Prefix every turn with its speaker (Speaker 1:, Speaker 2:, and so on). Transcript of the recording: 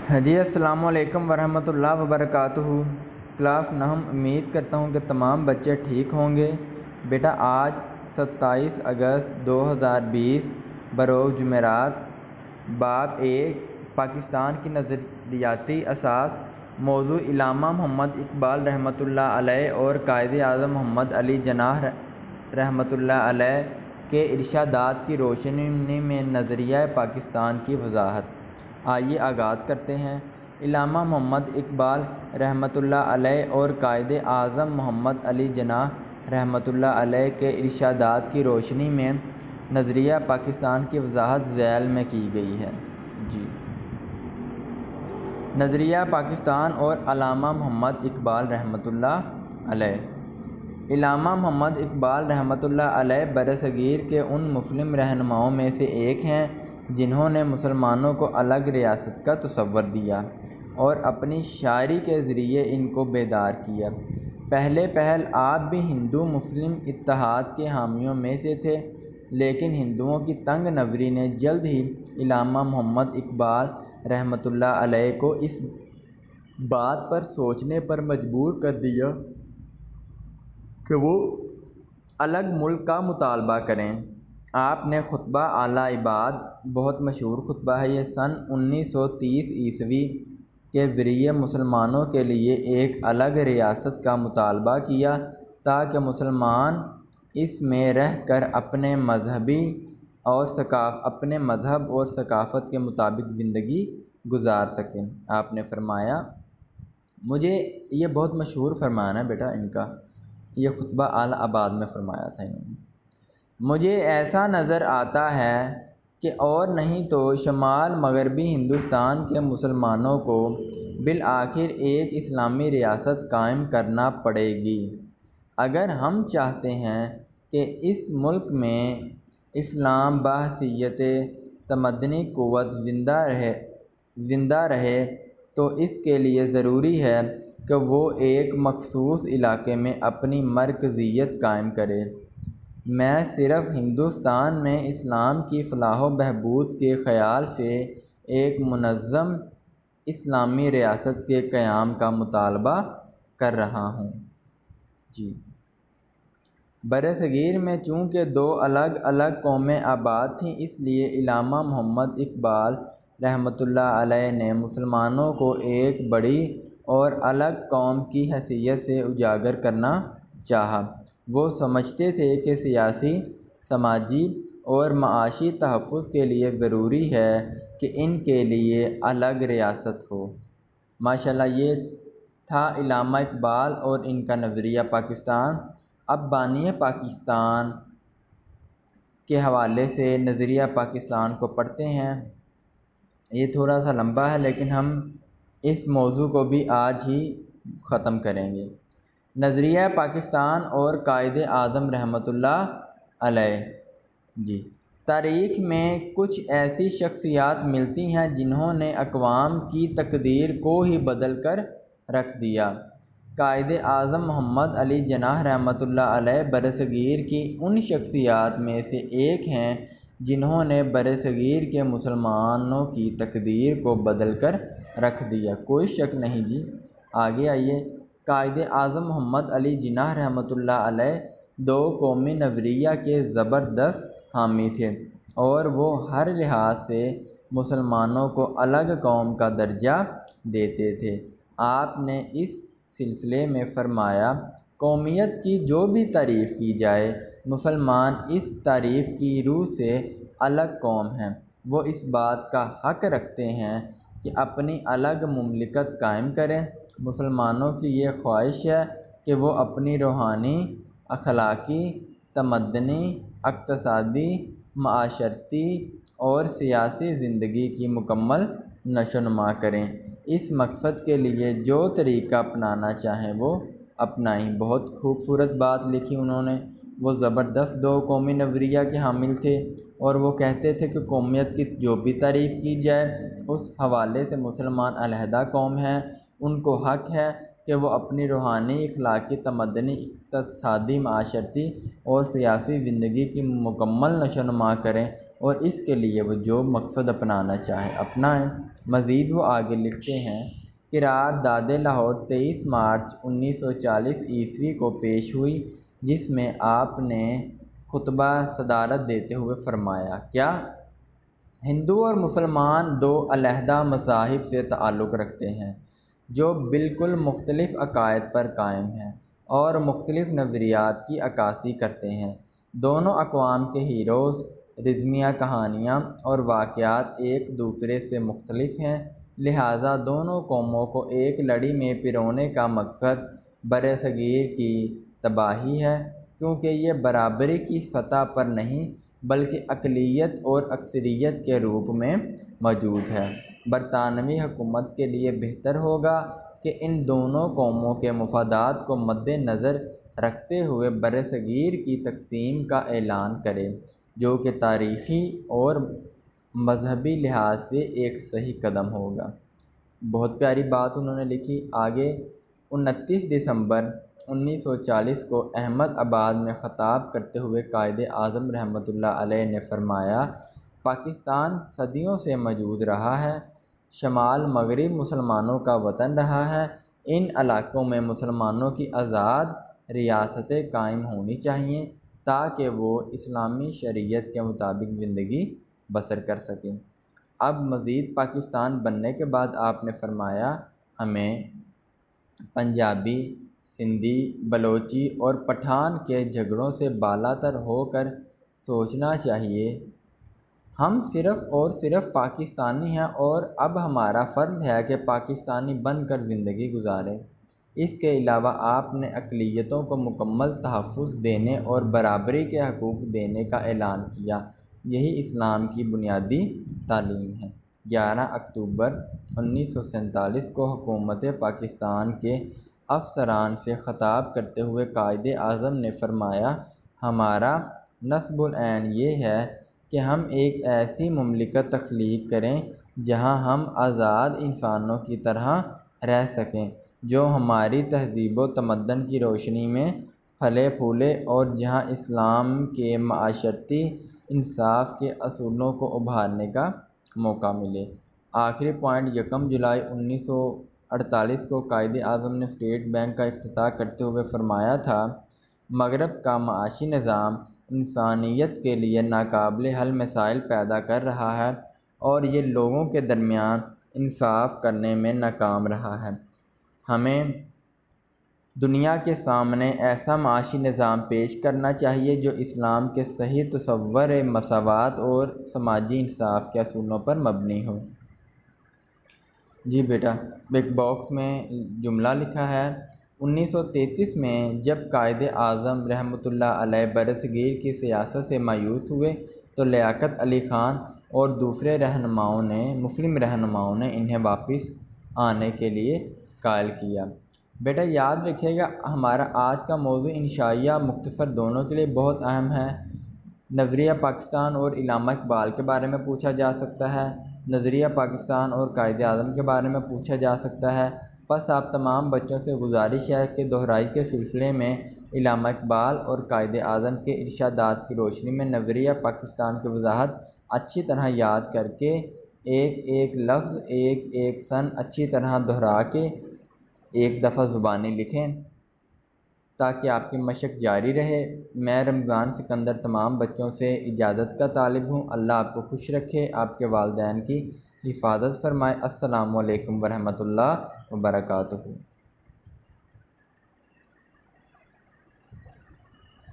Speaker 1: جی السلام علیکم ورحمۃ اللہ وبرکاتہ۔ کلاس نہم، امید کرتا ہوں کہ تمام بچے ٹھیک ہوں گے۔ بیٹا آج 27 اگست 2020 بروز جمعرات، باب 1 پاکستان کی نظریاتی اساس، موضوع علامہ محمد اقبال رحمۃ اللہ علیہ اور قائد اعظم محمد علی جناح رحمۃ اللہ علیہ کے ارشادات کی روشنی میں نظریہ پاکستان کی وضاحت۔ آئیے آغاز کرتے ہیں۔ علامہ محمد اقبال رحمۃ اللہ علیہ اور قائد اعظم محمد علی جناح رحمۃ اللہ علیہ کے ارشادات کی روشنی میں نظریہ پاکستان کی وضاحت ذیل میں کی گئی ہے۔ جی، نظریہ پاکستان اور علامہ محمد اقبال رحمۃ اللہ علیہ۔ علامہ محمد اقبال رحمۃ اللہ علیہ برصغیر کے ان مسلم رہنماؤں میں سے ایک ہیں جنہوں نے مسلمانوں کو الگ ریاست کا تصور دیا اور اپنی شاعری کے ذریعے ان کو بیدار کیا۔ پہل آپ بھی ہندو مسلم اتحاد کے حامیوں میں سے تھے، لیکن ہندوؤں کی تنگ نظری نے جلد ہی علامہ محمد اقبال رحمۃ اللہ علیہ کو اس بات پر سوچنے پر مجبور کر دیا کہ وہ الگ ملک کا مطالبہ کریں۔ آپ نے خطبہ اعلیٰ عباد، بہت مشہور خطبہ ہے یہ، سن 1930 کے ذریعے مسلمانوں کے لیے ایک الگ ریاست کا مطالبہ کیا تاکہ مسلمان اس میں رہ کر اپنے مذہب اور ثقافت کے مطابق زندگی گزار سکیں۔ آپ نے فرمایا، مجھے یہ بہت مشہور فرمان ہے بیٹا ان کا، یہ خطبہ اعلیٰ آباد میں فرمایا تھا انہوں نے۔ مجھے ایسا نظر آتا ہے کہ اور نہیں تو شمال مغربی ہندوستان کے مسلمانوں کو بالآخر ایک اسلامی ریاست قائم کرنا پڑے گی اگر ہم چاہتے ہیں کہ اس ملک میں اسلام بحیثیت تمدنی قوت زندہ رہے تو اس کے لیے ضروری ہے کہ وہ ایک مخصوص علاقے میں اپنی مرکزیت قائم کرے۔ میں صرف ہندوستان میں اسلام کی فلاح و بہبود کے خیال سے ایک منظم اسلامی ریاست کے قیام کا مطالبہ کر رہا ہوں۔ جی، برصغیر میں چونکہ دو الگ الگ قومیں آباد تھیں، اس لیے علامہ محمد اقبال رحمۃ اللہ علیہ نے مسلمانوں کو ایک بڑی اور الگ قوم کی حیثیت سے اجاگر کرنا چاہا۔ وہ سمجھتے تھے کہ سیاسی، سماجی اور معاشی تحفظ کے لیے ضروری ہے کہ ان کے لیے الگ ریاست ہو۔ ماشاءاللہ، یہ تھا علامہ اقبال اور ان کا نظریہ پاکستان۔ اب بانی پاکستان کے حوالے سے نظریہ پاکستان کو پڑھتے ہیں۔ یہ تھوڑا سا لمبا ہے لیکن ہم اس موضوع کو بھی آج ہی ختم کریں گے۔ نظریہ پاکستان اور قائد اعظم رحمۃ اللہ علیہ۔ جی، تاریخ میں کچھ ایسی شخصیات ملتی ہیں جنہوں نے اقوام کی تقدیر کو ہی بدل کر رکھ دیا۔ قائد اعظم محمد علی جناح رحمۃ اللہ علیہ برصغیر کی ان شخصیات میں سے ایک ہیں جنہوں نے برصغیر کے مسلمانوں کی تقدیر کو بدل کر رکھ دیا، کوئی شک نہیں۔ جی آگے آئیے۔ قائد اعظم محمد علی جناح رحمۃ اللہ علیہ دو قومی نظریہ کے زبردست حامی تھے اور وہ ہر لحاظ سے مسلمانوں کو الگ قوم کا درجہ دیتے تھے۔ آپ نے اس سلسلے میں فرمایا، قومیت کی جو بھی تعریف کی جائے، مسلمان اس تعریف کی روح سے الگ قوم ہیں۔ وہ اس بات کا حق رکھتے ہیں کہ اپنی الگ مملکت قائم کریں۔ مسلمانوں کی یہ خواہش ہے کہ وہ اپنی روحانی، اخلاقی، تمدنی، اقتصادی، معاشرتی اور سیاسی زندگی کی مکمل نشو و نما کریں۔ اس مقصد کے لیے جو طریقہ اپنانا چاہیں وہ اپنائیں۔ بہت خوبصورت بات لکھی انہوں نے۔ وہ زبردست دو قومی نظریہ کے حامل تھے اور وہ کہتے تھے کہ قومیت کی جو بھی تعریف کی جائے، اس حوالے سے مسلمان علیحدہ قوم ہیں، ان کو حق ہے کہ وہ اپنی روحانی، اخلاقی، تمدنی، اقتصادی، معاشرتی اور سیاسی زندگی کی مکمل نشو و نما کریں اور اس کے لیے وہ جو مقصد اپنانا چاہے اپنائیں۔ مزید وہ آگے لکھتے ہیں، قرارداد لاہور 23 مارچ 1940 کو پیش ہوئی، جس میں آپ نے خطبہ صدارت دیتے ہوئے فرمایا، کیا ہندو اور مسلمان دو علیحدہ مذاہب سے تعلق رکھتے ہیں جو بالکل مختلف عقائد پر قائم ہیں اور مختلف نظریات کی عکاسی کرتے ہیں۔ دونوں اقوام کے ہیروز، رزمیہ کہانیاں اور واقعات ایک دوسرے سے مختلف ہیں، لہٰذا دونوں قوموں کو ایک لڑی میں پرونے کا مقصد برصغیر کی تباہی ہے، کیونکہ یہ برابری کی سطح پر نہیں بلکہ اقلیت اور اکثریت کے روپ میں موجود ہے۔ برطانوی حکومت کے لیے بہتر ہوگا کہ ان دونوں قوموں کے مفادات کو مد نظر رکھتے ہوئے برصغیر کی تقسیم کا اعلان کرے، جو کہ تاریخی اور مذہبی لحاظ سے ایک صحیح قدم ہوگا۔ بہت پیاری بات انہوں نے لکھی آگے۔ 29 دسمبر 1940 کو احمد آباد میں خطاب کرتے ہوئے قائد اعظم رحمۃ اللہ علیہ نے فرمایا، پاکستان صدیوں سے موجود رہا ہے، شمال مغرب مسلمانوں کا وطن رہا ہے، ان علاقوں میں مسلمانوں کی آزاد ریاستیں قائم ہونی چاہئیں تاکہ وہ اسلامی شریعت کے مطابق زندگی بسر کر سکیں۔ اب مزید پاکستان بننے کے بعد آپ نے فرمایا، ہمیں پنجابی، سندھی، بلوچی اور پٹھان کے جھگڑوں سے بالاتر ہو کر سوچنا چاہیے۔ ہم صرف اور صرف پاکستانی ہیں اور اب ہمارا فرض ہے کہ پاکستانی بن کر زندگی گزاریں۔ اس کے علاوہ آپ نے اقلیتوں کو مکمل تحفظ دینے اور برابری کے حقوق دینے کا اعلان کیا، یہی اسلام کی بنیادی تعلیم ہے۔ 11 اکتوبر 1947 کو حکومت پاکستان کے افسران سے خطاب کرتے ہوئے قائد اعظم نے فرمایا، ہمارا نصب العین یہ ہے کہ ہم ایک ایسی مملکت تخلیق کریں جہاں ہم آزاد انسانوں کی طرح رہ سکیں، جو ہماری تہذیب و تمدن کی روشنی میں پھلے پھولے اور جہاں اسلام کے معاشرتی انصاف کے اصولوں کو ابھارنے کا موقع ملے۔ آخری پوائنٹ، 1 جولائی 1948 کو قائد اعظم نے اسٹیٹ بینک کا افتتاح کرتے ہوئے فرمایا تھا، مغرب کا معاشی نظام انسانیت کے لیے ناقابل حل مسائل پیدا کر رہا ہے اور یہ لوگوں کے درمیان انصاف کرنے میں ناکام رہا ہے۔ ہمیں دنیا کے سامنے ایسا معاشی نظام پیش کرنا چاہیے جو اسلام کے صحیح تصور مساوات اور سماجی انصاف کے اصولوں پر مبنی ہو۔ جی بیٹا، ایک باکس میں جملہ لکھا ہے، 1933 میں جب قائد اعظم رحمۃ اللہ علیہ برصغیر کی سیاست سے مایوس ہوئے تو لیاقت علی خان اور دوسرے مسلم رہنماؤں نے انہیں واپس آنے کے لیے قائل کیا۔ بیٹا یاد رکھیے گا، ہمارا آج کا موضوع انشائیہ مختصر دونوں کے لیے بہت اہم ہے۔ نظریہ پاکستان اور علامہ اقبال کے بارے میں پوچھا جا سکتا ہے، نظریہ پاکستان اور قائد اعظم کے بارے میں پوچھا جا سکتا ہے۔ بس آپ تمام بچوں سے گزارش ہے کہ دہرائی کے سلسلے میں علامہ اقبال اور قائد اعظم کے ارشادات کی روشنی میں نظریہ پاکستان کی وضاحت اچھی طرح یاد کر کے ایک ایک لفظ ایک ایک سن اچھی طرح دہرا کے ایک دفعہ زبانی لکھیں تاکہ آپ کی مشق جاری رہے۔ میں رمضان سکندر تمام بچوں سے اجازت کا طالب ہوں۔ اللہ آپ کو خوش رکھے، آپ کے والدین کی حفاظت فرمائے۔ السلام علیکم ورحمۃ اللہ وبرکاتہ۔